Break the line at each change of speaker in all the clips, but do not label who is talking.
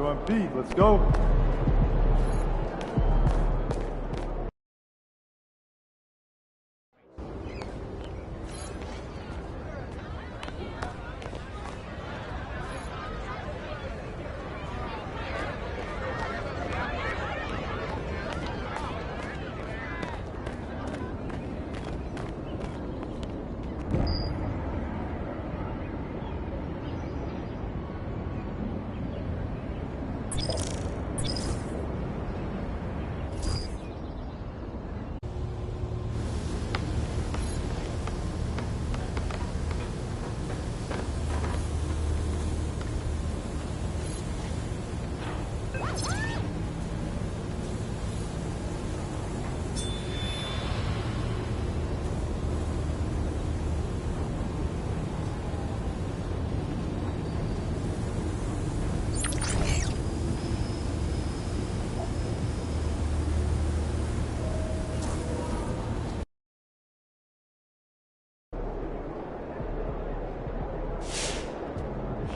Yo, MP, let's go.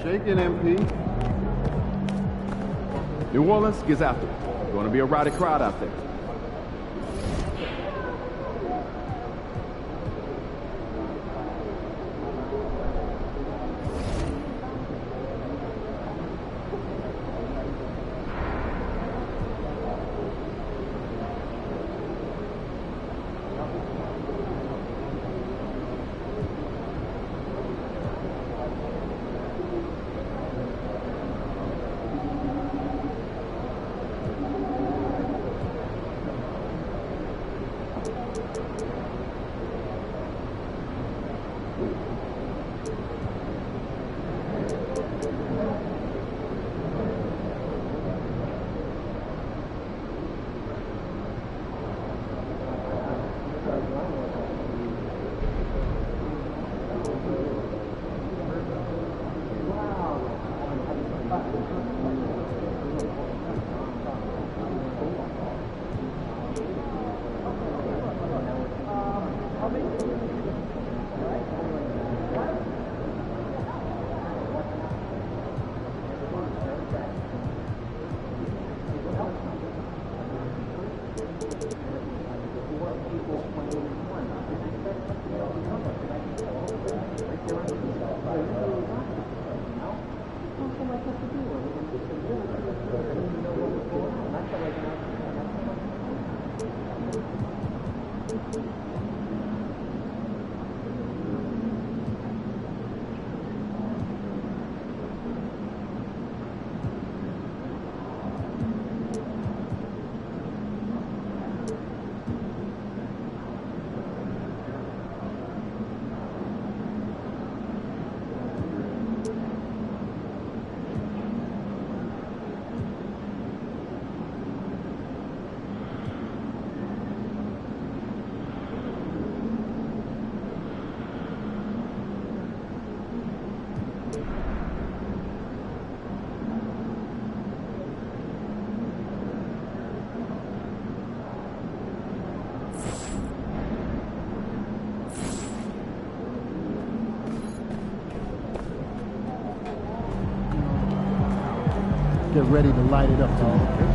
Shaking, MP. New Orleans gets after it. Going to be a rowdy crowd out there.
Get ready to light it up tonight.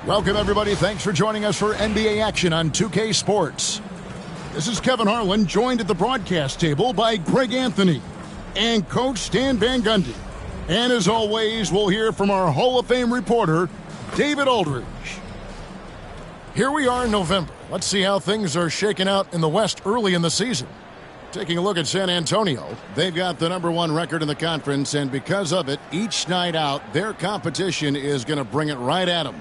Welcome, everybody. Thanks for joining us for NBA action on 2K Sports. This is Kevin Harlan, joined at the broadcast table by Greg Anthony and Coach Stan Van Gundy. And as always, we'll hear from our Hall of Fame reporter, David Aldridge. Here we are in November. Let's see how things are shaking out in the West early in the season. Taking a look at San Antonio, they've got the #1 record in the conference, and because of it, each night out, their competition is going to bring it right at them.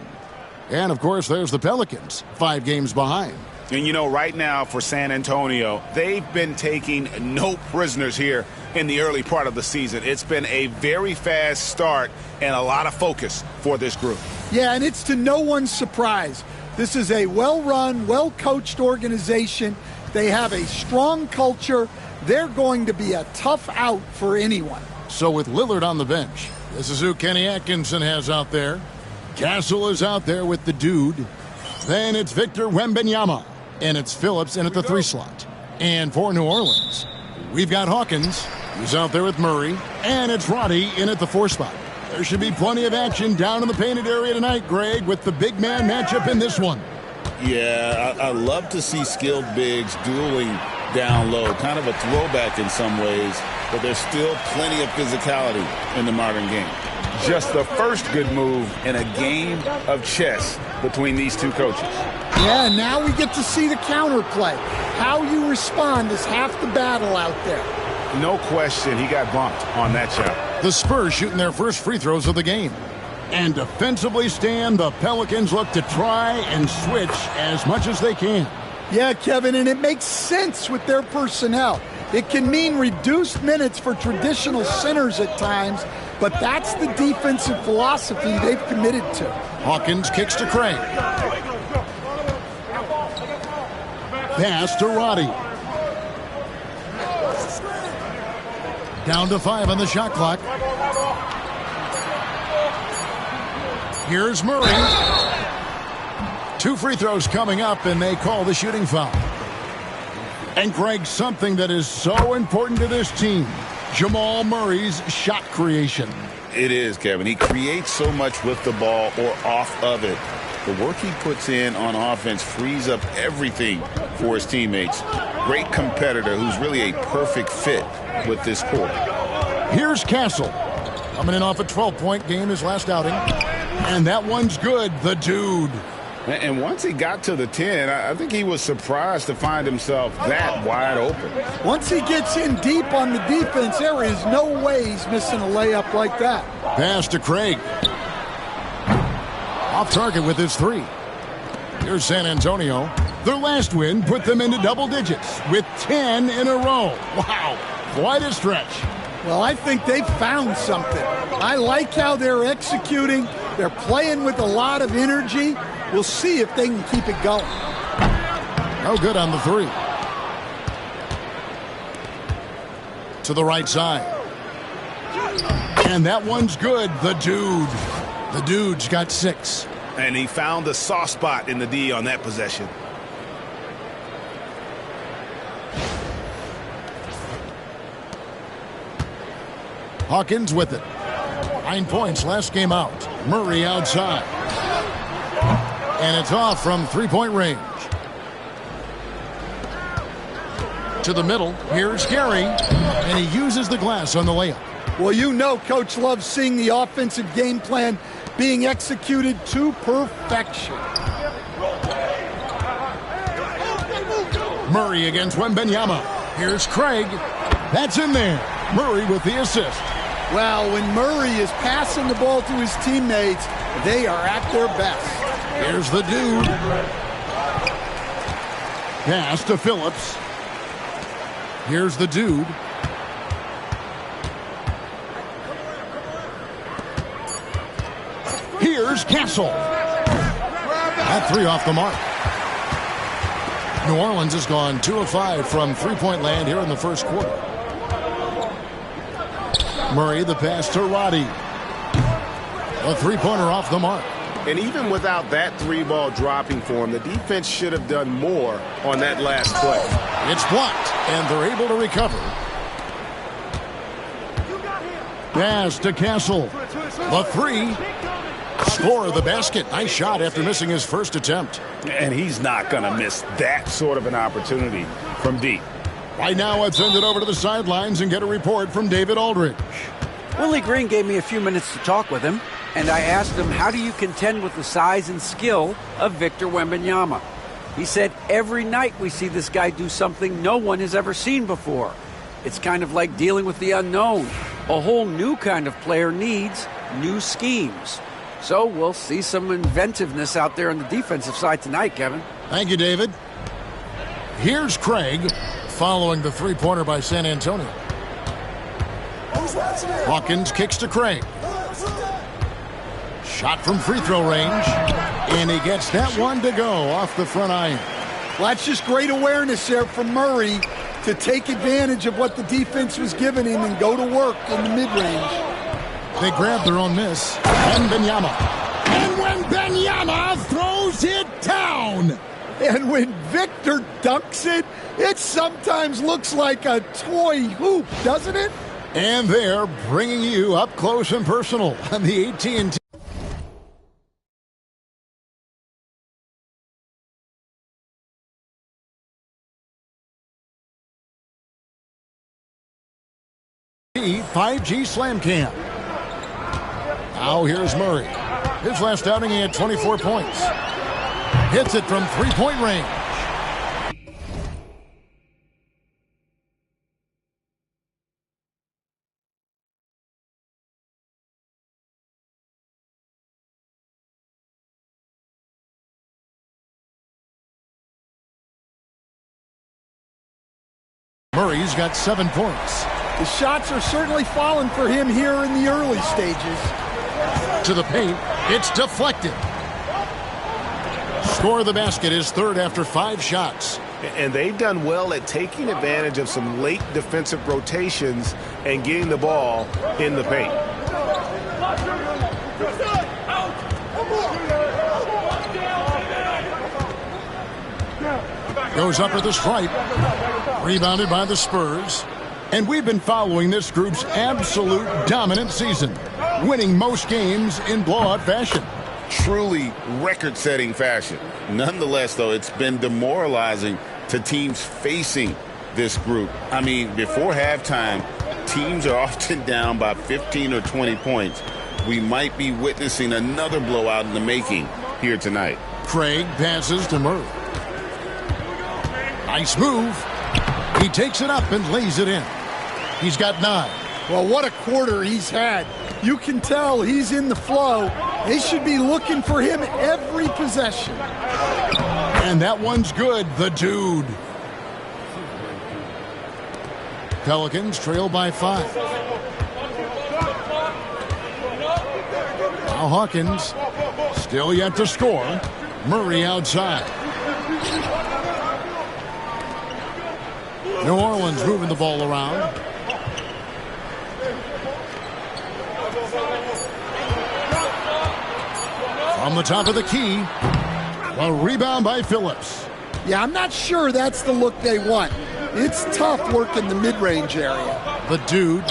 And, of course, there's the Pelicans, 5 games behind.
And, you know, right now for San Antonio, they've been taking no prisoners here in the early part of the season. It's been a very fast start and a lot of focus for this group.
Yeah, and it's to no one's surprise. This is a well-run, well-coached organization. They have a strong culture. They're going to be a tough out for anyone.
So with Lillard on the bench, this is who Kenny Atkinson has out there. Castle is out there with the dude. Then it's Victor Wembanyama. And it's Phillips in at the 3 slot. And for New Orleans, we've got Hawkins. He's out there with Murray. And it's Roddy in at the 4 spot. There should be plenty of action down in the painted area tonight, Greg, with the big man matchup in this one.
Yeah, I love to see skilled bigs dueling down low. Kind of a throwback in some ways, but there's still plenty of physicality in the modern game.
Just the first good move in a game of chess between these two coaches.
Yeah, now we get to see the counterplay. How you respond is half the battle out there.
No question, he got bumped on that shot.
The Spurs shooting their first free throws of the game. And defensively, Stan, the Pelicans look to try and switch as much as they can.
Yeah, Kevin, and it makes sense with their personnel. It can mean reduced minutes for traditional centers at times, but that's the defensive philosophy they've committed to.
Hawkins kicks to Craig. Pass to Roddy. Down to 5 on the shot clock. Here's Murray. 2 free throws coming up, and they call the shooting foul. And Greg, something that is so important to this team, Jamal Murray's shot creation.
It is, Kevin. He creates so much with the ball or off of it. The work he puts in on offense frees up everything for his teammates. Great competitor who's really a perfect fit with this core.
Here's Castle. Coming in off a 12-point game his last outing. And that one's good, the dude.
And once he got to the 10, I think he was surprised to find himself that wide open.
Once he gets in deep on the defense, there is no way he's missing a layup like that.
Pass to Craig. Off target with his 3. Here's San Antonio. Their last win put them into double digits with 10 in a row. Wow, quite a stretch.
Well, I think they've found something. I like how they're executing. They're playing with a lot of energy. We'll see if they can keep it going.
No good on the 3. To the right side. And that one's good, the dude. The dude's got 6.
And he found the soft spot in the D on that possession.
Hawkins with it. 9 points last game out. Murray outside. And it's off from 3-point range. To the middle. Here's Gary. And he uses the glass on the layup.
Well, you know Coach loves seeing the offensive game plan being executed to perfection.
Murray against Wembanyama. Here's Craig. That's in there. Murray with the assist.
Well, when Murray is passing the ball to his teammates, they are at their best.
Here's the dude. Pass to Phillips. Here's the dude. Here's Castle. That 3 off the mark. New Orleans has gone 2 of 5 from 3-point land here in the first quarter. Murray, the pass to Roddy. A 3-pointer off the mark.
And even without that 3-ball dropping for him, the defense should have done more on that last play.
It's blocked, and they're able to recover. Pass to Castle. The 3. score the basket. Nice shot after missing his first attempt.
And he's not going to miss that sort of an opportunity from deep.
Right now, let's send it over to the sidelines and get a report from David Aldridge.
Willie Green gave me a few minutes to talk with him, and I asked him, how do you contend with the size and skill of Victor Wembanyama? He said, every night we see this guy do something no one has ever seen before. It's kind of like dealing with the unknown. A whole new kind of player needs new schemes. So we'll see some inventiveness out there on the defensive side tonight, Kevin.
Thank you, David. Here's Craig following the three-pointer by San Antonio. Hawkins kicks to Craig. Shot from free throw range. And he gets that one to go off the front iron.
Well, that's just great awareness there from Murray to take advantage of what the defense was giving him and go to work in the mid-range.
They grab their own miss. Wembanyama. And Wembanyama throws it down.
And when Victor dunks it, it sometimes looks like a toy hoop, doesn't it?
And they're bringing you up close and personal on the AT&T. The 5G Slam Cam. Now here's Murray. His last outing, he had 24 points. Hits it from three-point range. Murray's got 7 points.
The shots are certainly falling for him here in the early stages.
To the paint, it's deflected. Score the basket is third after 5 shots.
And they've done well at taking advantage of some late defensive rotations and getting the ball in the paint.
Goes up at the stripe. Rebounded by the Spurs. And we've been following this group's absolute dominant season, winning most games in blowout fashion.
Truly record-setting fashion. Nonetheless, though, it's been demoralizing to teams facing this group. I mean, before halftime, teams are often down by 15 or 20 points. We might be witnessing another blowout in the making here tonight.
Craig passes to Murray. Nice move. He takes it up and lays it in. He's got 9.
Well, what a quarter he's had. You can tell he's in the flow. They should be looking for him every possession.
And that one's good, the dude. Pelicans trail by 5. Now Hawkins still yet to score. Murray outside. New Orleans moving the ball around. From the top of the key, a rebound by Phillips.
Yeah, I'm not sure that's the look they want. It's tough working the mid-range area.
The dude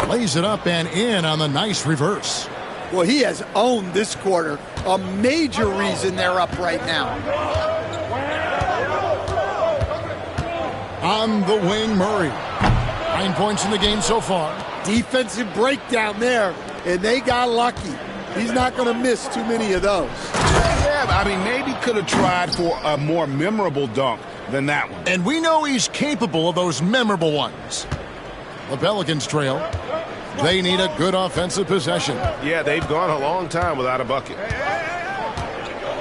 lays it up and in on the nice reverse.
Well, he has owned this quarter. A major reason they're up right now.
On the wing, Murray. 9 points in the game so far.
Defensive breakdown there, and they got lucky. He's not going to miss too many of those.
Yeah, I mean, maybe could have tried for a more memorable dunk than that one.
And we know he's capable of those memorable ones. The Pelicans trail. They need a good offensive possession.
Yeah, they've gone a long time without a bucket.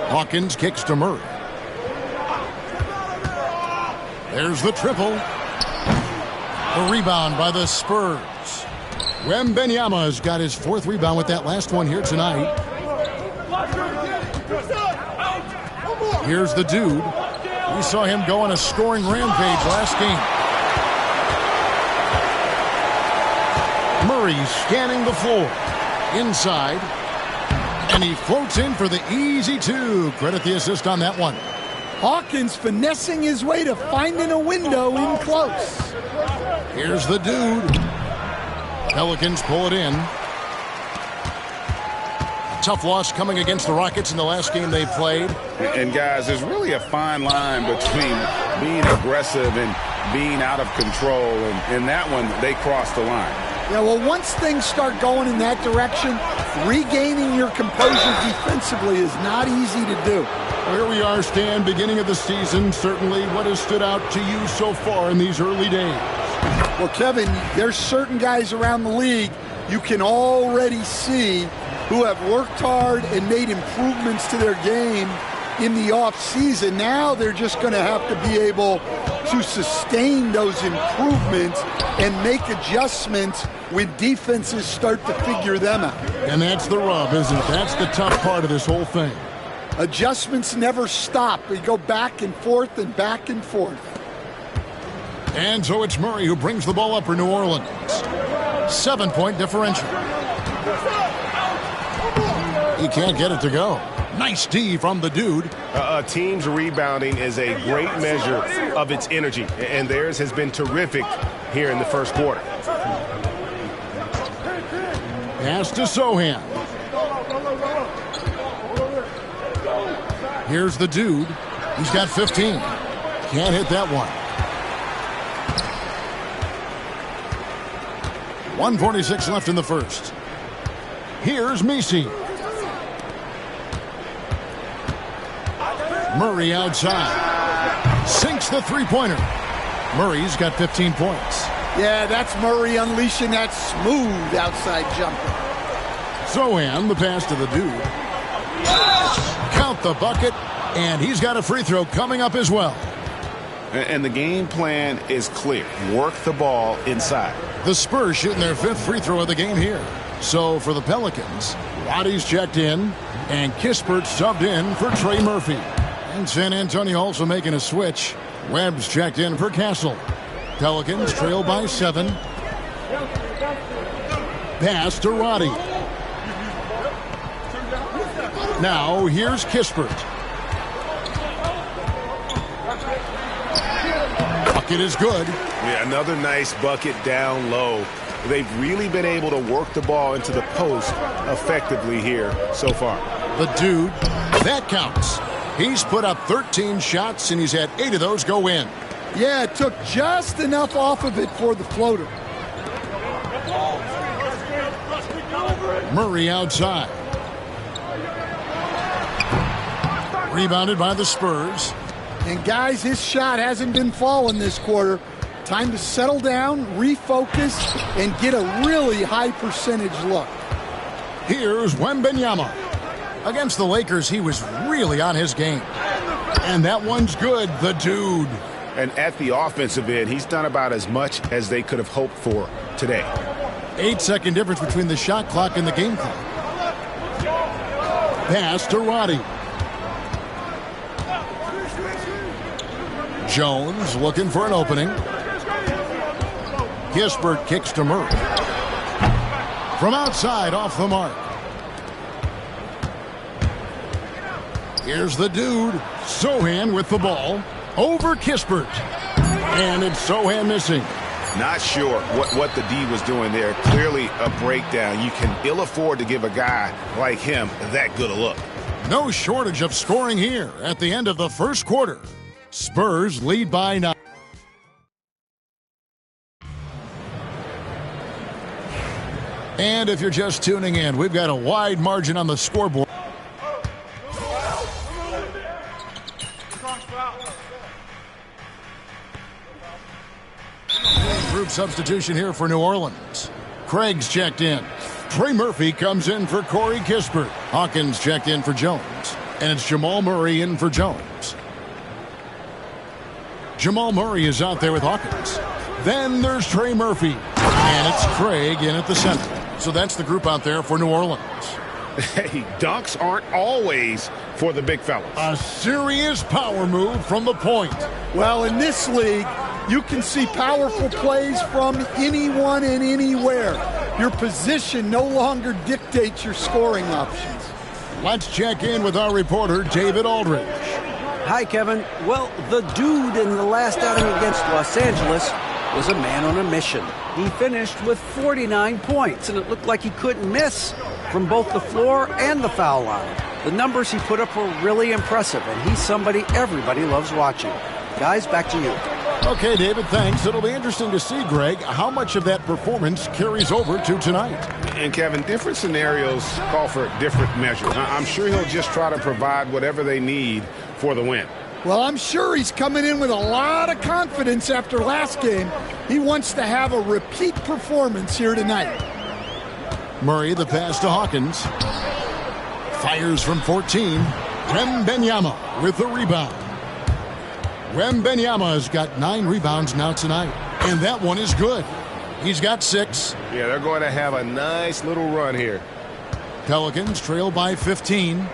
Hawkins kicks to Murray. There's the triple. The rebound by the Spurs. Wembanyama has got his 4th rebound with that last one here tonight. Here's the dude. We saw him go on a scoring rampage last game. Murray scanning the floor. Inside. And he floats in for the easy 2. Credit the assist on that one.
Hawkins finessing his way to finding a window in close.
Here's the dude. Pelicans pull it in. Tough loss coming against the Rockets in the last game they played.
And guys, there's really a fine line between being aggressive and being out of control. And in that one, they crossed the line.
Yeah, well, once things start going in that direction, regaining your composure defensively is not easy to do.
Here we are, Stan, beginning of the season. Certainly, what has stood out to you so far in these early days?
Well, Kevin, there's certain guys around the league you can already see who have worked hard and made improvements to their game in the offseason. Now they're just going to have to be able to sustain those improvements and make adjustments when defenses start to figure them out.
And that's the rub, isn't it? That's the tough part of this whole thing.
Adjustments never stop. They go back and forth and back and forth.
And so it's Murray who brings the ball up for New Orleans. 7-point differential. He can't get it to go. Nice D from the dude.
A team's rebounding is a great measure of its energy, and theirs has been terrific here in the first quarter.
Pass to Sohan. Here's the dude. He's got 15. Can't hit that one. 1:46 left in the first. Here's Messi. Murray outside. Sinks the three-pointer. Murray's got 15 points.
Yeah, that's Murray unleashing that smooth outside jumper.
Sohan, the pass to the dude. Count the bucket, and he's got a free throw coming up as well.
And the game plan is clear. Work the ball inside.
The Spurs shooting their 5th free throw of the game here. So for the Pelicans, Roddy's checked in, and Kispert subbed in for Trey Murphy. And San Antonio also making a switch. Webb's checked in for Castle. Pelicans trail by 7. Pass to Roddy. Now here's Kispert. Bucket is good.
Yeah, another nice bucket down low. They've really been able to work the ball into the post effectively here so far.
The dude, that counts. He's put up 13 shots, and he's had 8 of those go in.
Yeah, it took just enough off of it for the floater.
Murray outside. Rebounded by the Spurs.
And guys, his shot hasn't been falling this quarter. Time to settle down, refocus, and get a really high percentage look.
Here's Wembanyama. Against the Lakers, he was really on his game. And that one's good, the dude.
And at the offensive end, he's done about as much as they could have hoped for today.
8-second difference between the shot clock and the game clock. Pass to Roddy. Jones looking for an opening. Kispert kicks to Murray. From outside, off the mark. Here's the dude. Sohan with the ball. Over Kispert. And it's Sohan missing.
Not sure what the D was doing there. Clearly a breakdown. You can ill afford to give a guy like him that good a look.
No shortage of scoring here at the end of the first quarter. Spurs lead by 9. And if you're just tuning in, we've got a wide margin on the scoreboard. Group substitution here for New Orleans. Craig's checked in. Trey Murphy comes in for Corey Kispert. Hawkins checked in for Jones. And it's Jamal Murray in for Jones. Jamal Murray is out there with Hawkins. Then there's Trey Murphy. And it's Craig in at the center. So that's the group out there for New Orleans.
Hey, dunks aren't always for the big fellas.
A serious power move from the point.
Well, in this league, you can see powerful plays from anyone and anywhere. Your position no longer dictates your scoring options.
Let's check in with our reporter, David Aldridge.
Hi, Kevin. Well, the dude in the last outing against Los Angeles was a man on a mission. He finished with 49 points, and it looked like he couldn't miss from both the floor and the foul line. The numbers he put up were really impressive, and he's somebody everybody loves watching. Guys, back to you.
Okay, David, thanks. It'll be interesting to see, Greg, how much of that performance carries over to tonight.
And, Kevin, different scenarios call for different measures. I'm sure he'll just try to provide whatever they need for the win.
Well, I'm sure he's coming in with a lot of confidence after last game. He wants to have a repeat performance here tonight.
Murray, the pass to Hawkins. Fires from 14. Wembanyama with the rebound. Wembanyama has got 9 rebounds now tonight, and that one is good. He's got 6.
Yeah, they're going to have a nice little run here.
Pelicans trail by 15.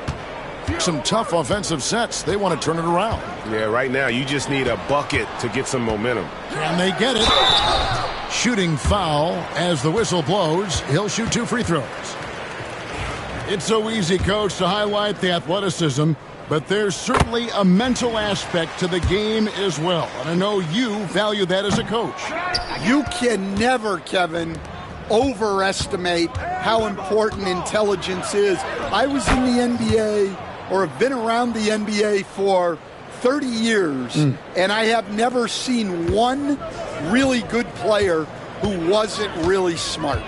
Some tough offensive sets. They want to turn it around.
Yeah, right now you just need a bucket to get some momentum.
Can they get it? Shooting foul as the whistle blows. He'll shoot 2 free throws. It's so easy, Coach, to highlight the athleticism, but there's certainly a mental aspect to the game as well. And I know you value that as a coach.
You can never, Kevin, overestimate how important intelligence is. I was in the NBA, or have been around the NBA for 30 years, and I have never seen one really good player who wasn't really smart.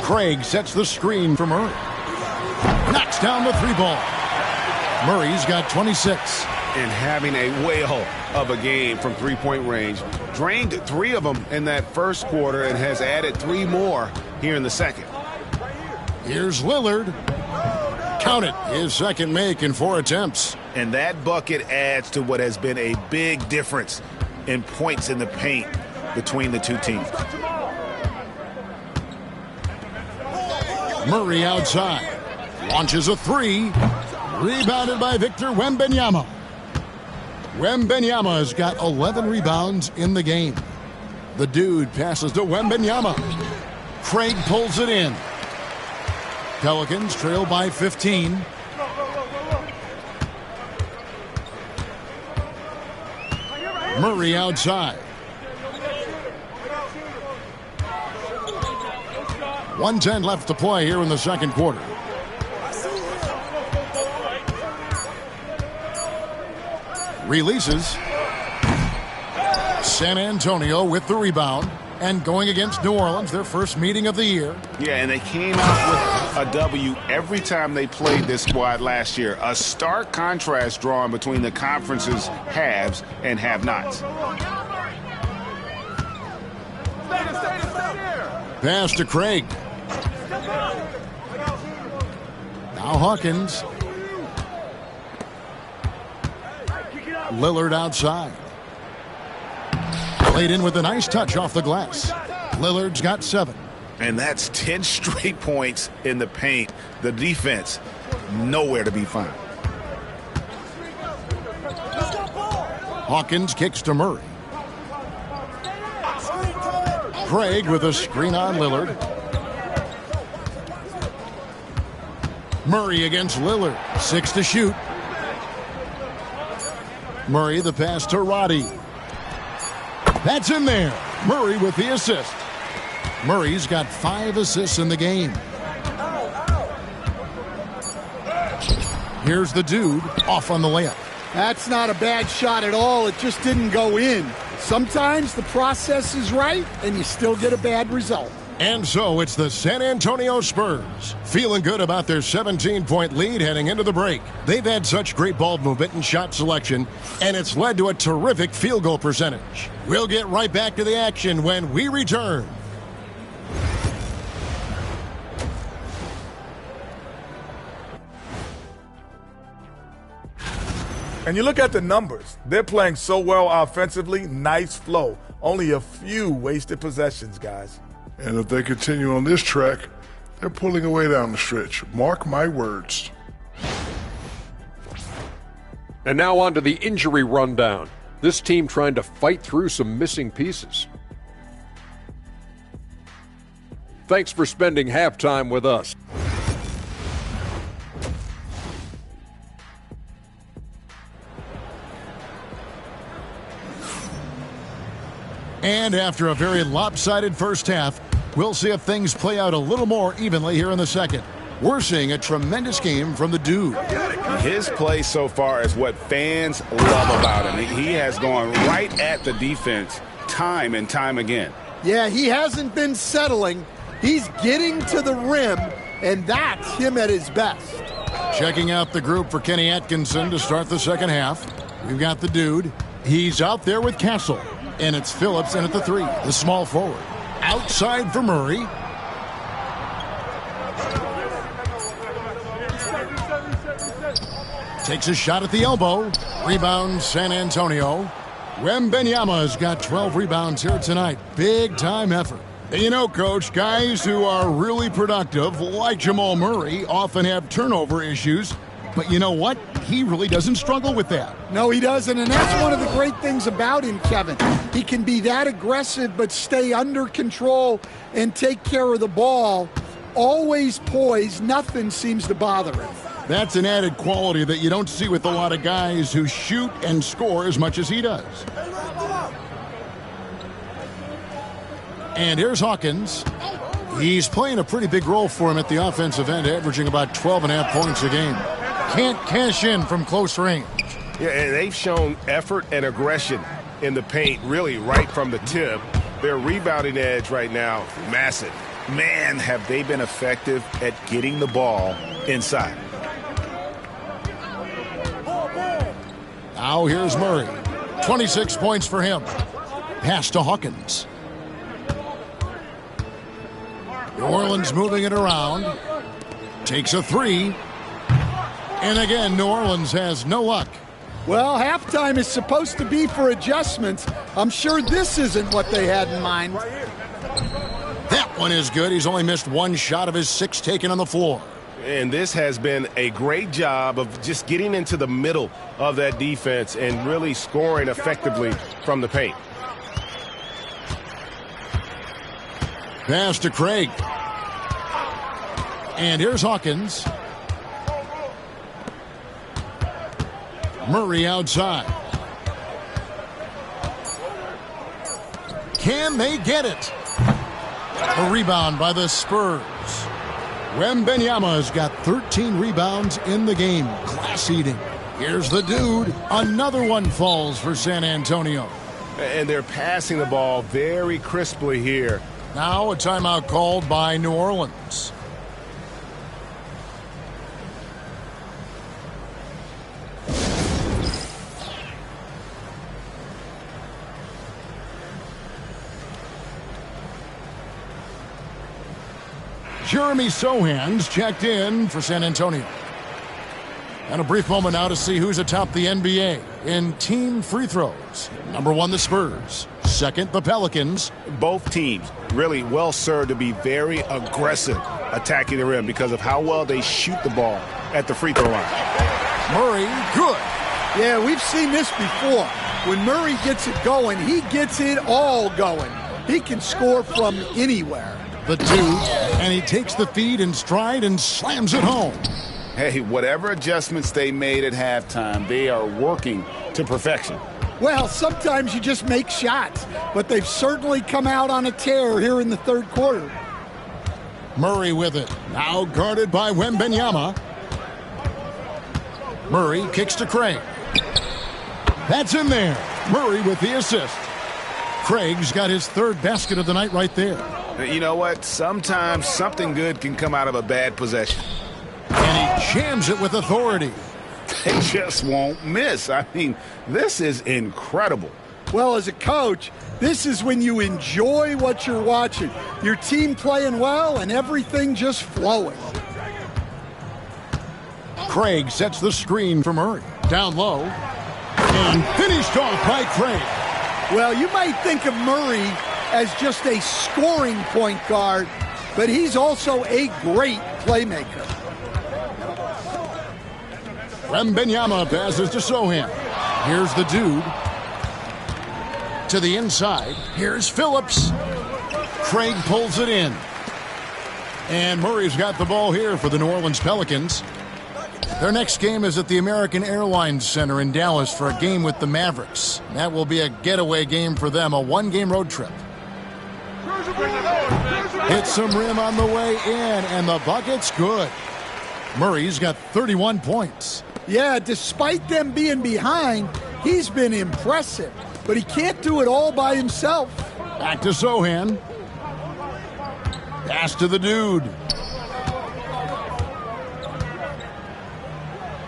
Craig sets the screen for Murray. Knocks down the 3-ball. Murray's got 26.
And having a whale of a game from three-point range. Drained 3 of them in that first quarter and has added 3 more here in the second.
Here's Lillard. Count it. His second make in 4 attempts.
And that bucket adds to what has been a big difference in points in the paint between the two teams.
Murray outside. Launches a 3. Rebounded by Victor Wembanyama. Wembanyama has got 11 rebounds in the game. The dude passes to Wembanyama. Craig pulls it in. Pelicans trail by 15. Murray outside. 1:10 left to play here in the second quarter. Releases. San Antonio with the rebound. And going against New Orleans, their first meeting of the year.
Yeah, and they came out with a W every time they played this squad last year. A stark contrast drawn between the conference's haves and have-nots.
Pass to Craig. Now Hawkins. Lillard outside. Played in with a nice touch off the glass. Lillard's got 7.
And that's 10 straight points in the paint. The defense, nowhere to be found.
Hawkins kicks to Murray. Craig with a screen on Lillard. Murray against Lillard. 6 to shoot. Murray the pass to Roddy. That's in there. Murray with the assist. Murray's got 5 assists in the game. Here's the dude off on the layup.
That's not a bad shot at all. It just didn't go in. Sometimes the process is right, and you still get a bad result.
And so it's the San Antonio Spurs, feeling good about their 17-point lead heading into the break. They've had such great ball movement and shot selection, and it's led to a terrific field goal percentage. We'll get right back to the action when we return.
And you look at the numbers. They're playing so well offensively. Nice flow. Only a few wasted possessions, guys.
And if they continue on this track, they're pulling away down the stretch. Mark my words.
And now on to the injury rundown. This team trying to fight through some missing pieces. Thanks for spending halftime with us.
And after a very lopsided first half, we'll see if things play out a little more evenly here in the second. We're seeing a tremendous game from the dude.
His play so far is what fans love about him. He has gone right at the defense time and time again.
Yeah, he hasn't been settling. He's getting to the rim, and that's him at his best.
Checking out the group for Kenny Atkinson to start the second half. We've got the dude. He's out there with Castle. And it's Phillips in at the 3, the small forward. Outside for Murray. Takes a shot at the elbow. Rebound San Antonio. Wembanyama's got 12 rebounds here tonight. Big time effort. And you know, Coach, guys who are really productive, like Jamal Murray, often have turnover issues. But you know what? He really doesn't struggle with that.
No, he doesn't, and that's one of the great things about him, Kevin. He can be that aggressive but stay under control and take care of the ball. Always poised. Nothing seems to bother him.
That's an added quality that you don't see with a lot of guys who shoot and score as much as he does. And here's Hawkins. He's playing a pretty big role for him at the offensive end, averaging about 12.5 points a game. Can't cash in from close range.
Yeah, and they've shown effort and aggression in the paint, really right from the tip. Their rebounding edge right now, massive.
Man, have they been effective at getting the ball inside.
Now here's Murray. 26 points for him. Pass to Hawkins. New Orleans moving it around. Takes a 3. And again, New Orleans has no luck.
Well, halftime is supposed to be for adjustments. I'm sure this isn't what they had in mind.
That one is good. He's only missed 1 shot of his 6 taken on the floor.
And this has been a great job of just getting into the middle of that defense and really scoring effectively from the paint.
Pass to Craig. And here's Hawkins. Murray outside. Can they get it? A rebound by the Spurs. Wembanyama's got 13 rebounds in the game. Class eating. Here's the dude. Another one falls for San Antonio.
And they're passing the ball very crisply here.
Now a timeout called by New Orleans. Jeremy Sohan's checked in for San Antonio. And a brief moment now to see who's atop the NBA in team free throws. Number 1, the Spurs. Second, the Pelicans.
Both teams really well served to be very aggressive attacking the rim because of how well they shoot the ball at the free throw line.
Murray, good.
Yeah, we've seen this before. When Murray gets it going, he gets it all going. He can score from anywhere.
The dude, and he takes the feed in stride and slams it home.
Hey, whatever adjustments they made at halftime, they are working to perfection.
Well, sometimes you just make shots, but they've certainly come out on a tear here in the third quarter.
Murray with it. Now guarded by Wembanyama. Murray kicks to Craig. That's in there. Murray with the assist. Craig's got his 3rd basket of the night right there.
You know what? Sometimes something good can come out of a bad possession.
And he jams it with authority.
They just won't miss. I mean, this is incredible.
Well, as a coach, this is when you enjoy what you're watching. Your team playing well and everything just flowing.
Craig sets the screen for Murray. Down low. And finished off by Craig.
Well, you might think of Murray as just a scoring point guard, but he's also a great playmaker.
Wembanyama passes to Sohan. Here's the dude. To the inside. Here's Phillips. Craig pulls it in. And Murray's got the ball here for the New Orleans Pelicans. Their next game is at the American Airlines Center in Dallas for a game with the Mavericks. That will be a getaway game for them, a one-game road trip. Hits some rim on the way in, and the bucket's good. Murray's got 31 points.
Yeah, despite them being behind, he's been impressive. But he can't do it all by himself.
Back to Sohan. Pass to the dude.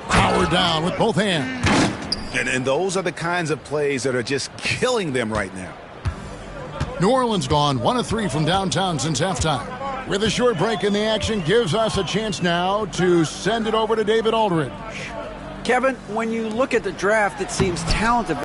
Power down with both hands.
And those are the kinds of plays that are just killing them right now.
New Orleans gone 1 of 3 from downtown since halftime. With a short break in the action, gives us a chance now to send it over to David Aldridge.
Kevin, when you look at the draft, it seems talented.